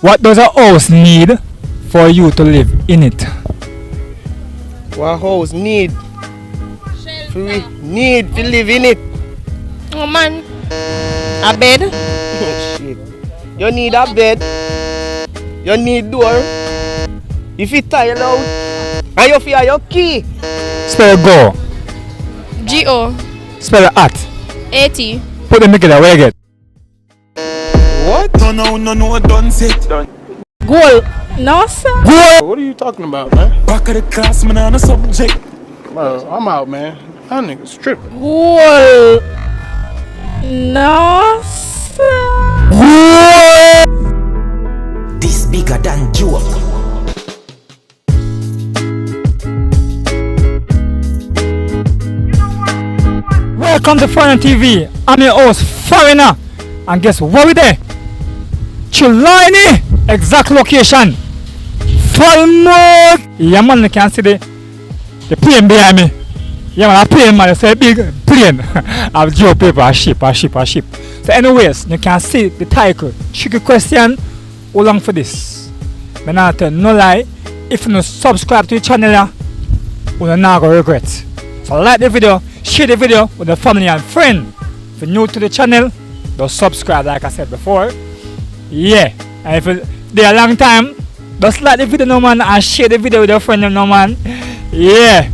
What does a house need for you to live in it? What house need? Shelter. Need to live in it. Oh man. A bed. Shit. You need a bed. You need door. If you tired out, and you fear your key. Spell go. G-O. Spell at. A-T. Put them together. Where you get? What? No, done set. Goal. No sir. What are you talking about, man? Back of the class, man, on a subject. Bro, I'm out, man. That nigga's tripping. Goal. No sir. This bigger than joke. Welcome to Foreigner TV. I'm your host, Foreigner. And guess what we there? Trelawny. Exact location. Falmouth. Yeah man, you can see the plane behind me. Yeah man, a plane man, it's a big plane. I have geopaper, a ship. So anyways, you can see the title. Tricky question. How long for this? But now tell no lie. If you don't subscribe to the channel, you're not going to regret. So like the video, share the video with the family and friend. If you're new to the channel, just subscribe like I said before. Yeah. And if you're there a long time, just like the video no man and share the video with your friend no man. Yeah.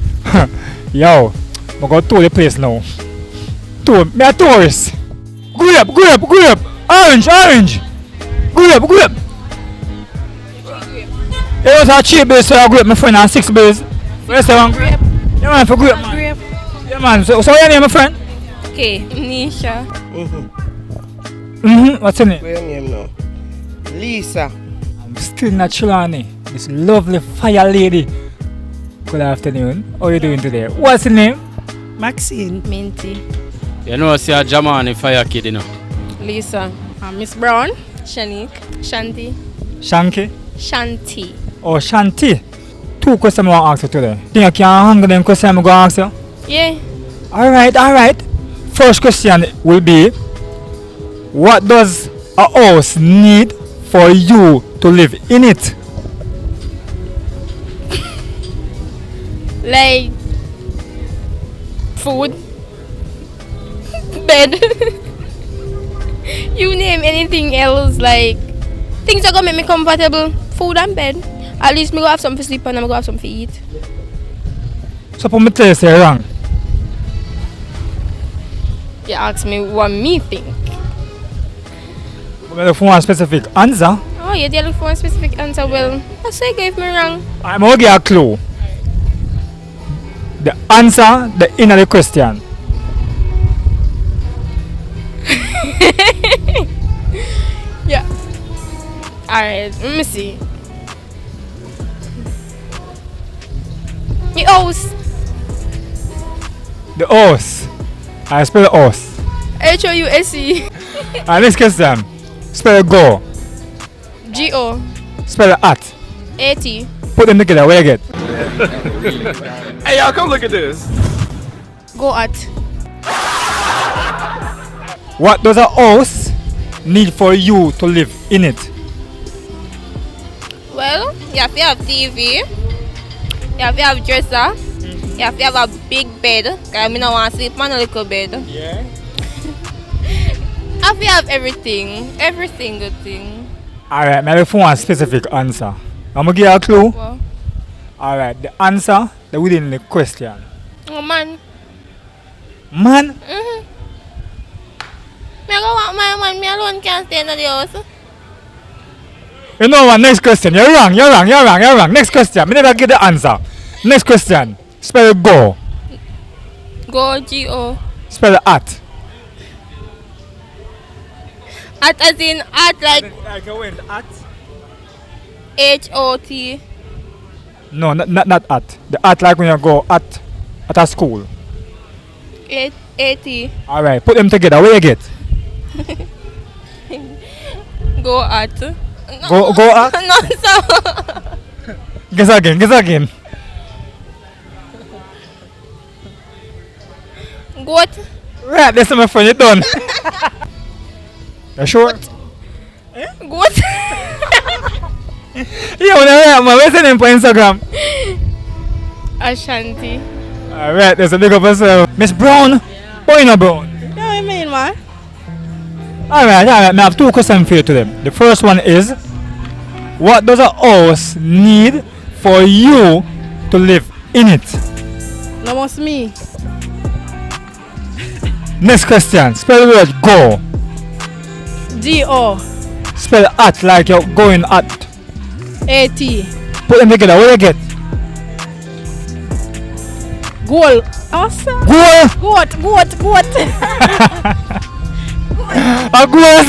Yo, I'm going to tour the place now. Tour, me a tourist. Go up. Orange. Go up. It was a cheap base, so I grew up my friend on 6 base. Where's the one? Grape. Yeah man, for grew up man. Grape. Yeah man, so what's your name my friend? Okay. Nisha. What's your name? What's your name now? Lisa. I'm still not Trelawny. This lovely fire lady. Good afternoon. How are you doing today? What's your name? Maxine. Minty. You know, see a Jamani fire kid, you know. Lisa. Miss Brown. Shanique. Shanti. Shanky? Shanti. Oh, Shanti. 2 questions I want to ask you today. Think I can handle them questions I'm going to ask you? Yeah. Alright. First question will be, what does a house need for you to live in it? Like food, bed. You name anything else, like things that gonna make me comfortable. Food and bed. At least me go have something to sleep and I'm go have something to eat. So for me to say wrong. You ask me what me think. I'm looking for one specific answer. Oh, you look for a specific answer. Well, I say give me wrong. I'm going to give you a clue. The answer, the end of the question. Yeah. Alright, let me see. The house. The house. I spell the house. H-O-U-S-E. Next question. Spell go. G-O. Spell at. A-T. Put them together. Where you get? Hey, y'all, come look at this. Go at. What does a house need for you to live in it? Well, you have to have TV. You have to have dresser. You have to have a big bed. Because I don't want to sleep on a little bed. Yeah. I have to have everything. Every single thing. Alright, maybe for one specific answer. I'm going to give you a clue. Well, Alright, the answer that within the question. oh man. Man, Me go want my man. Me alone can't stay in the house. you know what? Next question. You're wrong. Next question. Me never get the answer. Next question. Spell go. Go G-O. Spell at. At as in at like at? H-O-T. No, not at. The at like when you go at a school. A-T. Alright, put them together. Where you get? Go at. Go at? No, so. Guess again. Goat. Right, that's my friend. You done. You sure? Goat. man. What's your name for Instagram? Ashanti. Alright, there's a big up yourself. Miss Brown? Boy, no Brown. What do you mean, man? Alright. I have 2 questions for you today. The first one is, what does a house need for you to live in it? No must me. Next question. Spell the word go. G-O. Spell at like you're going at. A-T. Put them together. What do you get? Goal. Awesome. Goal. Goat. A goal.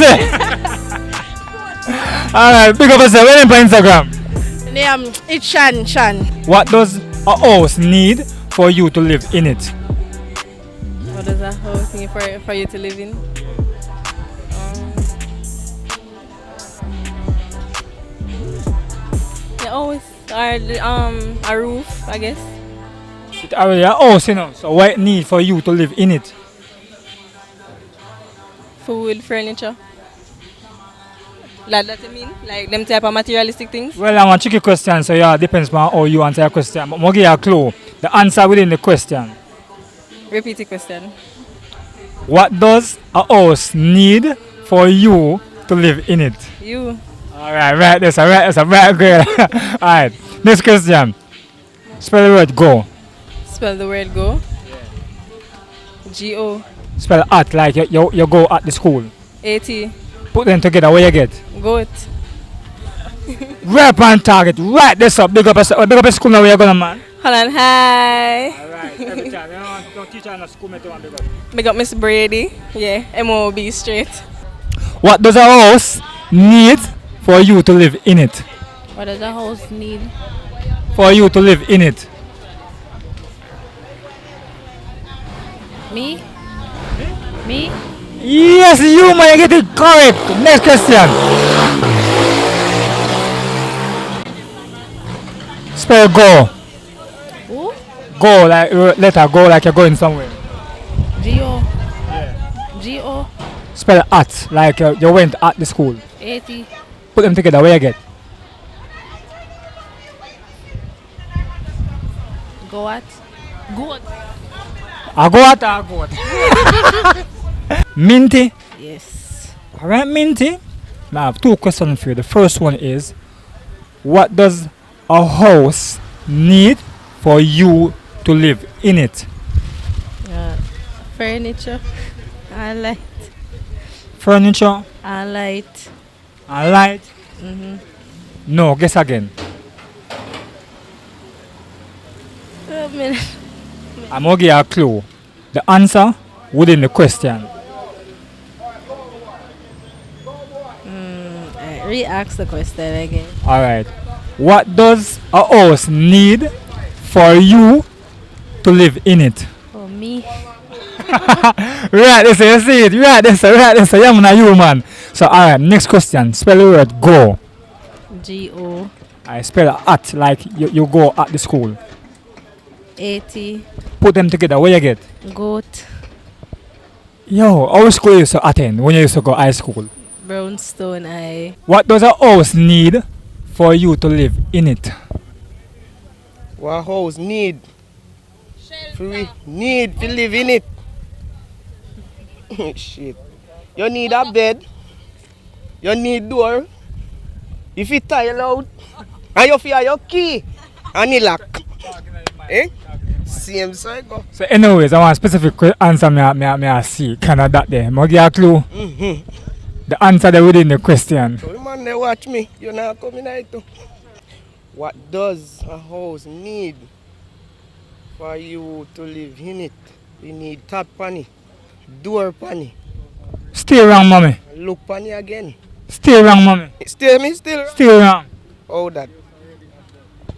Alright, big up yourself. Where on Instagram? Name, it's Shan. What does a house need for you to live in it? What does a house need for you to live in? Yeah, always a roof, I guess. It's already a house, you know. So what it need for you to live in it? Food, furniture. Like that you mean? Like them type of materialistic things? Well, I'm a tricky question, so yeah, depends on how you answer your question. But I'll give you a clue. The answer within the question. Repeat the question. What does a house need for you to live in it? You. Alright, that's a right girl. Alright, next question. Spell the word go. Spell the word go. G-O. Spell at like you go at the school. A-T. Put them together, what you get? Goat. Right on target, right this up. Big up a school now where you going, man. Hold on, hi. Alright, every time. Don't teach her in a school, make one big up. Big up Miss Brady. Yeah, MOB straight. What does a house need for you to live in it? What does a house need? For you to live in it. Me? Me? Yes, you man, you get it correct. Next question. Spell go. Who? Go like letter go like you're going somewhere. G-O. G-O. Spell at like you went at the school. A-T. Put them together, what you get? Go at. Goat. I go at. Minty. Yes. Alright, Minty. Now I have 2 questions for you. The first one is, what does a house need for you to live in it? Furniture. I light. Furniture I light. and light. No, guess again. I'm gonna give you a clue. The answer within the question. Re-ask the question again. Alright. What does a house need for you to live in it? For me. Right, this you see it. Right, this yeah, man, you man. So alright, next question. Spell the word go. G-O. I spell at like you go at the school. A-T. Put them together, what you get? Goat. Yo, our school you used to attend when you used to go high school. Brownstone I. What does a house need for you to live in it? What house need? We need to live in it. Shit. You need a bed. You need door. If you tile out. And you feel your key. And the lock. Eh? Same cycle. So anyways, I want a specific answer me I see. Kind of that there. I'm give you a clue. The answer there within the question. So the man they watch me. You're not coming out too. What does a house need for you to live in it? You need tap pani, door pani, Still wrong, mommy. look pani again. Still wrong, mommy. Still me, still. Still wrong. Oh that.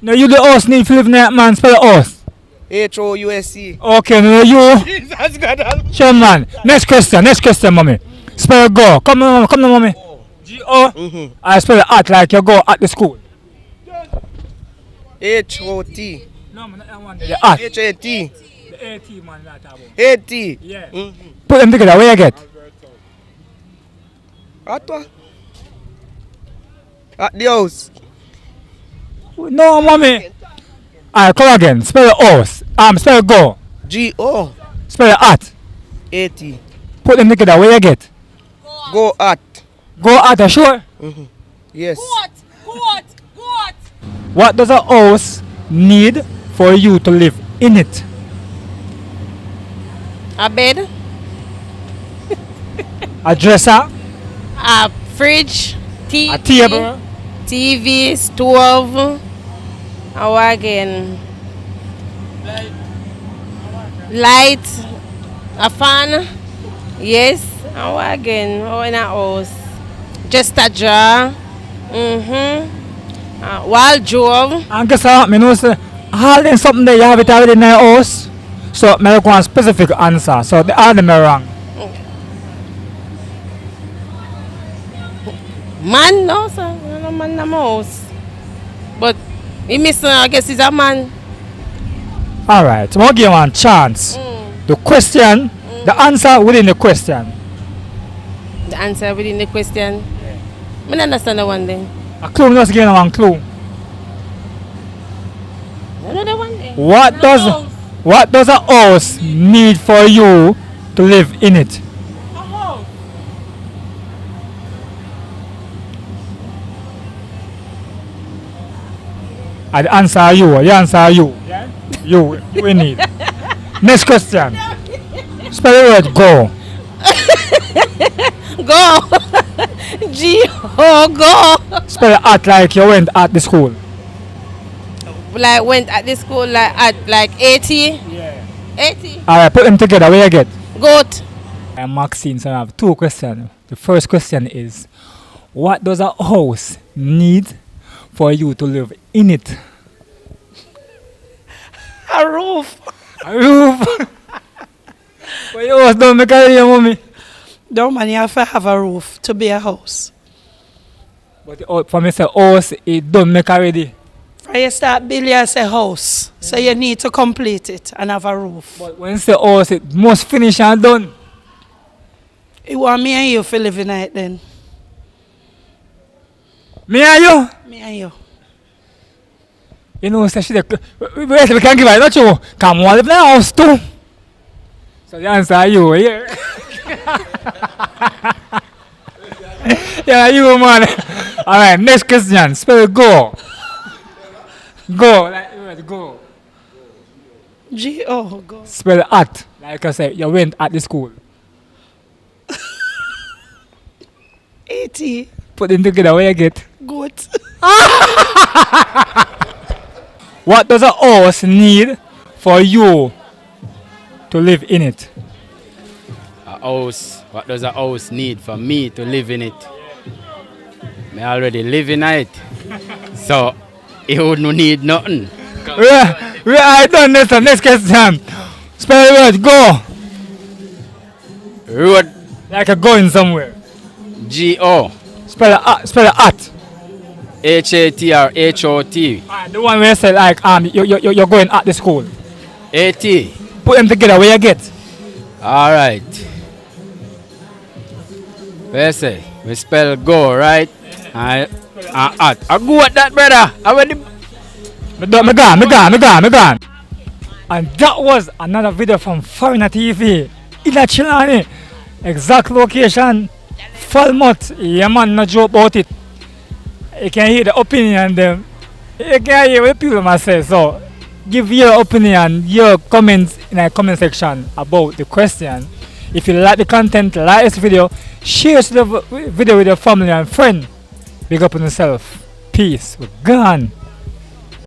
No, you the house need to live in that man. Spell the house. H-O-U-S-E. Okay, no, you. Jesus God. Sure, man. Next question, mommy. Spell go. Come on, mommy. G-O. I spell at like you go at the school. H-O-T. No, man, I want the at. H-A-T. The A-T, man, that about. A-T. Yeah. Put them together, where you get? At what? At the house. No, mommy. Alright, come again. Spell the horse. Spell go. G-O. Spell the at. A-T. Put them together. Where you get? Go at. Go at, sure. Yes. What does a house need for you to live in it? A bed, A dresser, a fridge, TV, a table, TV, stove, a wagon, light, a fan, yes, a wagon, or in a house, just a jar, wardrobe. and guess what? Me know say all them something that you have it already in your house. So me look one specific answer. So the all them are wrong. Man, no, sir, no man in my house. But he miss, I guess he's a man. Alright, so I'll give you one chance. The question, the answer within the question. The answer within the question. I don't understand the one thing. A clue, just give you one clue. Another one thing. What does a house need for you to live in it? I answer you. You answer you. You we need. Next question. Spell the word go. Go. G-O, go. Spell it at like you went at the school. Like went at the school like at like 80. Yeah. 80. Alright, put them together. Where you get? Goat. I'm Maxine, so I have two questions. The first question is, what does a house need for you to live in it? A roof. A roof. But your house don't make a mommy. No man, you have to have a roof to be a house. But for me, say house, it don't make already. For you start building as a house, so you need to complete it and have a roof. But when you say house, it must finish and done. You want me and you to live in it then? Me and you? Me and you. You know, say she we can give her, not you. Come on, live in the house too. So the answer is you, yeah. Yeah, you man. Alright, next question. Spell go. Go, like go. G-O, go. Spell at. Like I said, you went at the school. 80. Put them together, where you get? Goat. What does a house need for you to live in it? A house. What does a house need for me to live in it? Me already live in it. So, it would not need nothing. I done this. Next question. Spell the word go. Road. Like a going somewhere. G-O. Spell the at. H-A-T-R-H-O-T. The one where you say like you're going at the school. A-T. Put them together, where you get? Alright. Where say? We spell go, right? At. I go at that, brother. I went Me gone. And that was another video from Foreigner TV. In a Trelawny. Exact location. Falmouth. Yeah man, no joke about it. You can hear the opinion them. You can hear what people must say. So give your opinion, your comments in the comment section about the question. If you like the content, like this video, share the video with your family and friend. Big up on yourself. Peace. We're gone.